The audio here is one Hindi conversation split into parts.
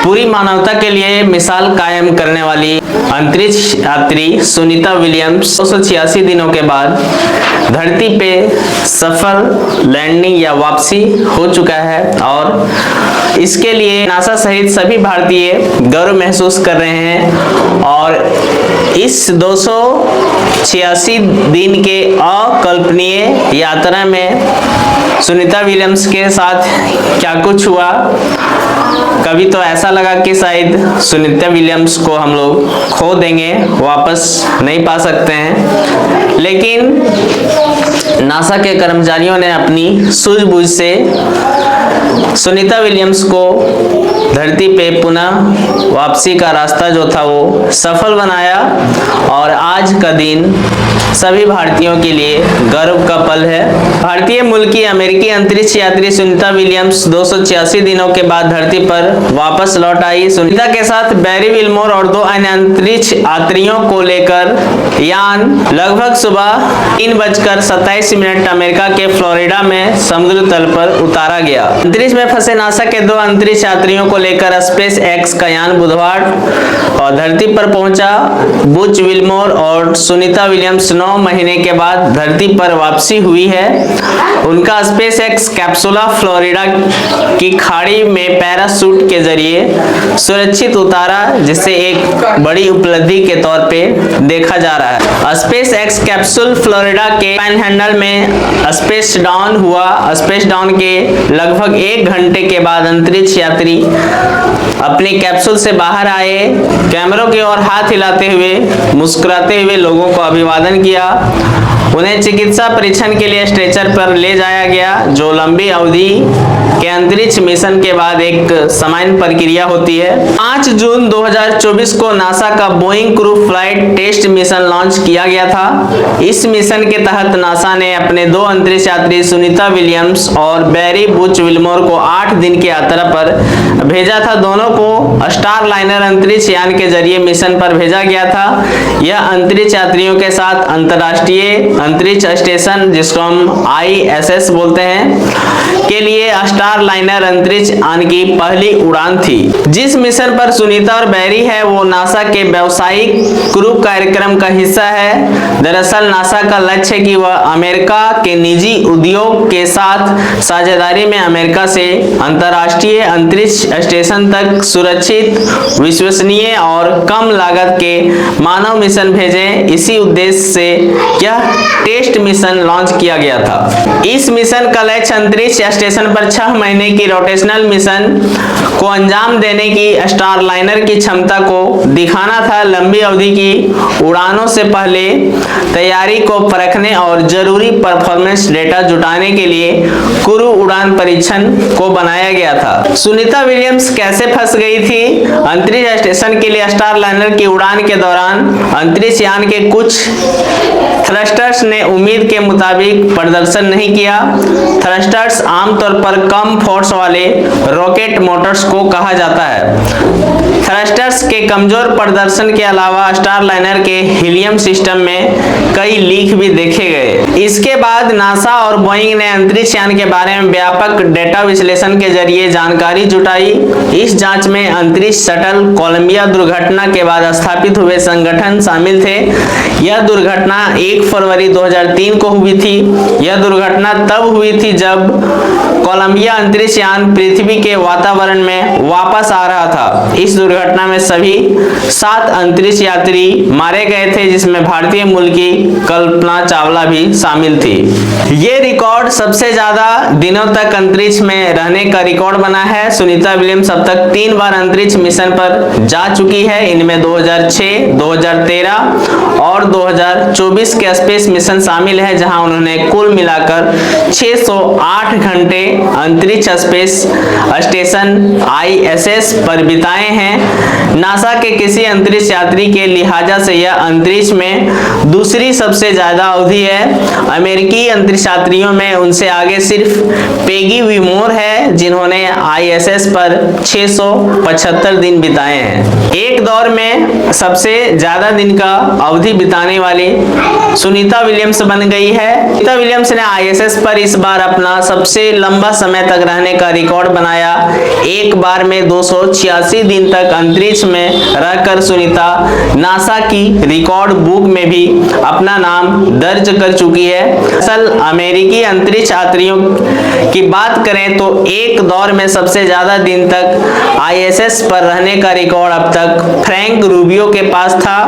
पूरी मानवता के लिए मिसाल कायम करने वाली अंतरिक्ष यात्री सुनीता विलियम्स 286 दिनों के बाद धरती पे सफल लैंडिंग या वापसी हो चुका है और इसके लिए नासा सहित सभी भारतीय गर्व महसूस कर रहे हैं। और इस 286 दिन के अकल्पनीय यात्रा में सुनीता विलियम्स के साथ क्या कुछ हुआ, कभी तो ऐसा लगा कि शायद सुनीता विलियम्स को हम लोग खो देंगे, वापस नहीं पा सकते हैं, लेकिन नासा के कर्मचारियों ने अपनी सूझबूझ से सुनीता विलियम्स को धरती पे पुनः वापसी का रास्ता जो था वो सफल बनाया और आज का दिन सभी भारतीयों के लिए गर्व का पल है। भारतीय मूल की अमेरिकी अंतरिक्ष यात्री सुनीता विलियम्स 286 दिनों के बाद धरती पर वापस लौट आई। सुनीता के साथ बैरी विल्मोर और 2 अन्य अंतरिक्ष यात्रियों को लेकर यान लगभग सुबह 3:27 अमेरिका के फ्लोरिडा में समुद्र तल पर उतारा गया। अंतरिक्ष में फंसे नासा के 2 अंतरिक्ष यात्रियों को लेकर स्पेस एक्स का यान बुधवार और धरती पर पहुंचा। बुच विल्मोर और सुनीता विलियम्स 9 महीने के बाद धरती पर वापसी हुई है। उनका स्पेस एक्स कैप्सूला फ्लोरिडा की खाड़ी में पैराशूट के जरिए सुरक्षित उतारा, जिसे एक बड़ी उपलब्धि के तौर पे देखा जा रहा है। स्पेस एक्स कैप्सूल फ्लोरिडा के पैनहैंडल में स्पेस डाउन हुआ। स्पेस डाउन के लगभग 1 घंटे के बाद अंतरिक्ष यात्री अपनी कैप्सूल से बाहर आए, कैमरों की ओर हाथ हिलाते हुए मुस्कुराते हुए लोगों को अभिवादन किया। उन्हें चिकित्सा परीक्षण के लिए स्ट्रेचर पर ले जाया गया, जो लंबी अवधि के अंतरिक्ष मिशन के बाद एक सामान्य प्रक्रिया होती है। 5 जून 2024 को नासा का Boeing crew flight test mission launch किया गया था। इस मिशन के तहत नासा ने अपने 2 अंतरिक्ष यात्री सुनीता विलियम्स और बैरी बुच विल्मोर को 8 दिन की यात्रा पर भेजा था। दोनों को स्टार लाइनर अंतरिक्ष यान के जरिए मिशन पर भेजा गया था। यह अंतरिक्ष यात्रियों के साथ अंतर्राष्ट्रीय अंतरिक्ष स्टेशन, जिसको हम ISS बोलते हैं, के लिए स्टार लाइनर अंतरिक्ष यान की पहली उड़ान थी। जिस मिशन पर सुनीता और बैरी है वो नासा के व्यावसायिक क्रू कार्यक्रम का हिस्सा है। दरअसल नासा का लक्ष्य है कि वह अमेरिका के निजी उद्योग के साथ साझेदारी में अमेरिका से अंतर्राष्ट्रीय अंतरिक्ष स्टेशन तक सुरक्षित, विश्वसनीय और कम लागत के मानव मिशन भेजें। इसी उद्देश्य से यह टेस्ट मिशन लॉन्च किया गया था। इस मिशन का लक्ष्य अंतरिक्ष स्टेशन पर 6 महीने की रोटेशनल मिशन को अंजाम देने की स्टार लाइनर की क्षमता को दिखाना था। लंबी अवधि की उड़ानों से पहले तैयारी को परखने और जरूरी परफॉर्मेंस डेटा जुटाने के लिए क्रू उड़ान परीक्षण को बनाया गया था। सुनीता विलियम्स कैसे फंस गई थी? अंतरिक्ष स्टेशन के लिए स्टार लाइनर की उड़ान के दौरान अंतरिक्ष यान के कुछ थ्रस्टर्स ने उम्मीद के मुताबिक प्रदर्शन नहीं किया। थ्रस्टर्स आमतौर पर कम फोर्स वाले रॉकेट मोटर्स को कहा जाता है। थ्रस्टर्स के कमजोर प्रदर्शन के अलावा स्टार लाइनर के हीलियम सिस्टम में कई लीक भी देखे गए। इसके बाद नासा और बोइंग ने अंतरिक्ष यान के बारे में व्यापक डेटा विश्लेषण के जरिए जानकारी जुटाई। इस जांच में अंतरिक्ष शटल कोलंबिया दुर्घटना के बाद स्थापित हुए संगठन शामिल थे। यह दुर्घटना 1 फरवरी 2003 को हुई थी। यह दुर्घटना तब हुई थी जब कोलंबिया अंतरिक्ष यान पृथ्वी के वातावरण में वापस आ रहा था। इस दुर्घटना में सभी 7 अंतरिक्ष यात्री मारे गए थे, जिसमें भारतीय मूल की कल्पना चावला भी शामिल थी। ये रिकॉर्ड सबसे ज्यादा दिनों तक अंतरिक्ष में रहने का रिकॉर्ड बना है। सुनीता विलियम्स अब तक 3 बार अंतरिक्ष मिशन पर जा चुकी है। इनमें 2006, 2013 और 2024 के स्पेस मिशन शामिल है, जहां उन्होंने कुल मिलाकर 608 घंटे अंतरिक्ष स्पेस स्टेशन ISS पर बिताए हैं। नासा के किसी अंतरिक्ष यात्री के लिहाजा से यह अंतरिक्ष में दूसरी सबसे ज्यादा अवधि है। अमेरिकी अंतरिक्ष यात्रियों में उनसे आगे सिर्फ पेगी विल्मोर है, जिन्होंने ISS पर 675 दिन बिताए हैं। एक एक दौर में सबसे ज्यादा दिन का अवधि बिताने वाली सुनीता विलियम्स बन गई है। सुनीता विलियम्स ने आईएसएस पर इस बार अपना सबसे लंबा समय तक रहने का रिकॉर्ड बनाया। एक बार में 286 दिन तक अंतरिक्ष में रहकर सुनीता नासा की रिकॉर्ड बुक में भी अपना नाम दर्ज कर चुकी है। असल अमेरिकी अंतरिक्ष यात्रियों की बात करें तो एक दौर में सबसे ज्यादा दिन तक आईएसएस पर रहने का रिकॉर्ड अब तक फ्रैंक रूबियो के पास था।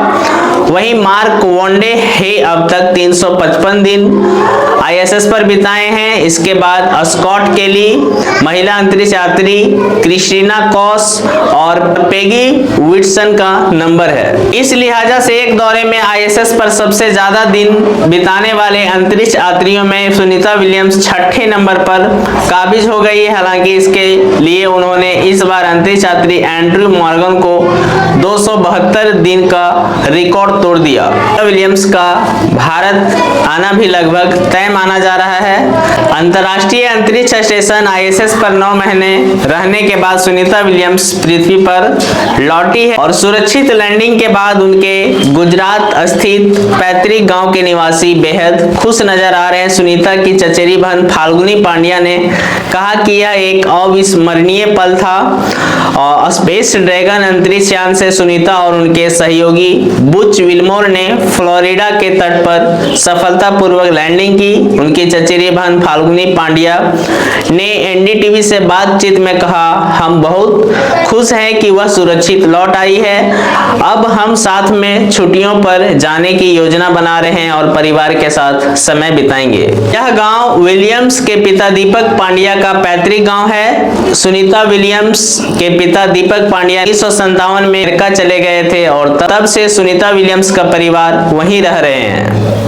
वहीं मार्क वोंडे हे अब तक 355 दिन आईएसएस पर बिताए हैं। इसके बाद स्कॉट केली महिला अंतरिक्ष यात्री, क्रिस्टीना कॉस और पेगी विटसन का नंबर है। इस लिहाजा से एक दौरे में आईएसएस पर सबसे ज्यादा दिन बिताने वाले अंतरिक्ष यात्रियों में सुनीता विलियम्स छठे नंबर पर काबिज हो गई है। हालांकि इसके लिए उन्होंने इस बार अंतरिक्ष यात्री एंड्रयू मॉर्गन को 272 दिन का रिकॉर्ड तोड़ दिया। विलियम्स का भारत आना भी लगभग तय माना जा रहा है। अंतर्राष्ट्रीय अंतरिक्ष स्टेशन आईएसएस पर 9 महीने रहने के बाद सुनीता विलियम्स पृथ्वी पर लौटी है और सुरक्षित लैंडिंग के बाद उनके गुजरात स्थित पैतृक गांव के निवासी बेहद खुश नजर आ रहे हैं। सुनीता की चचेरी बहन फाल्गुनी पांड्या ने कहा कि यह एक अविस्मरणीय पल था और स्पेस ड्रैगन अंतरिक्ष यान से सुनीता और उनके सहयोगी बुच विल्मोर ने फ्लोरिडा के तट पर सफलतापूर्वक लैंडिंग की। उनकी चचेरी बहन फाल्गुनी पांड्या ने एनडीटीवी से बातचीत में कहा, हम बहुत खुश हैं कि वह सुरक्षित लौट आई है। अब हम साथ में छुट्टियों पर जाने की योजना बना रहे हैं और परिवार के साथ समय बिताएंगे। यह गांव विलियम्स के पिता दीपक पांड्या का पैतृक गांव है। सुनीता विलियम्स के पिता दीपक पांड्या 1957 में अमेरिका चले गए थे और तब से सुनीता विलियम्स का परिवार वहीं रह रहे हैं।